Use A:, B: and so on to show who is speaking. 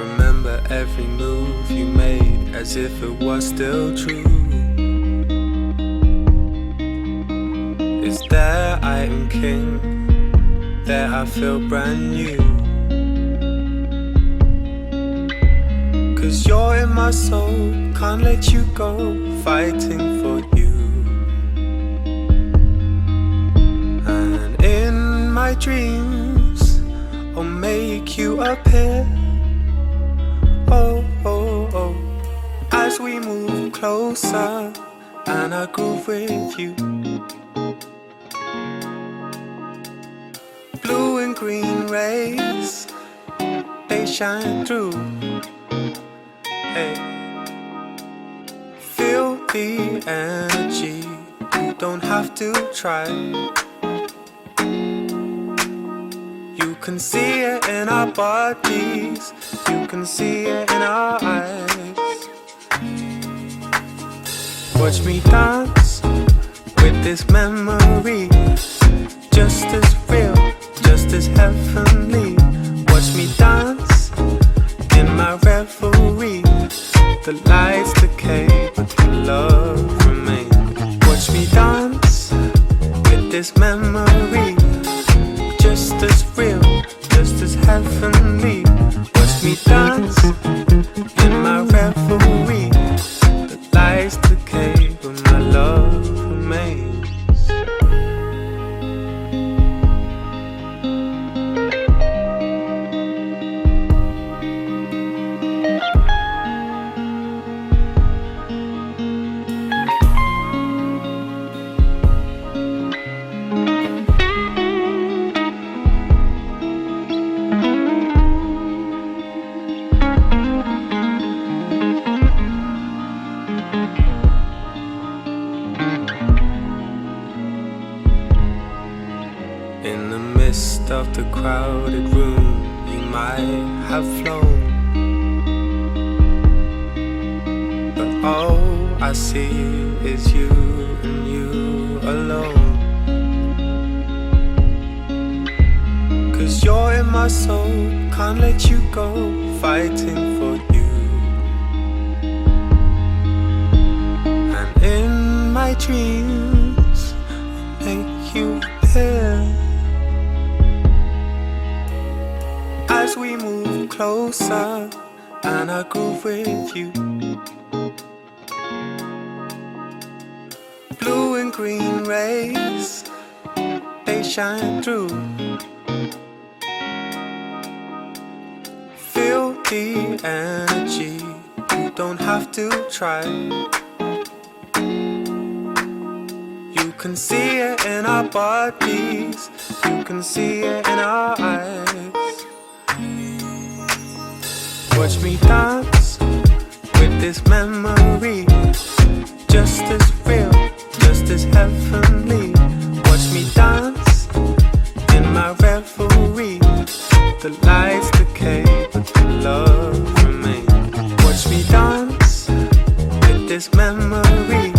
A: remember every move you made as if it was still true. Is there I am king, there I feel brand new. 'Cause you're in my soul, can't let you go, fighting for you. And in my dreams, I'll make you appear. Oh, oh, oh. As we move closer, and I groove with you. Blue and green rays, they shine through. Hey. Feel the energy, you don't have to try. You can see it in our bodies, you can see it in our eyes. Watch me dance with this memory, just as real, just as heavenly. Watch me dance in my revelry. The lights decay, but the love remains. Watch me dance with this memory, just as real, just as heavenly. Watch me dance in my revelry. The lights decay, but my love remains. In the midst of the crowded room, you might have flown, but all I see is you and you alone. 'Cause you're in my soul, can't let you go, fighting for you. And in my dreams, I make you appear. As we move closer, and I groove with you. Blue and green rays, they shine through. Feel the energy, you don't have to try. You can see it in our bodies, you can see it in our eyes. Watch me dance with this memory, just as real, just as heavenly. Watch me dance in my revelry. The lights decay, but the love remains. Watch me dance with this memory,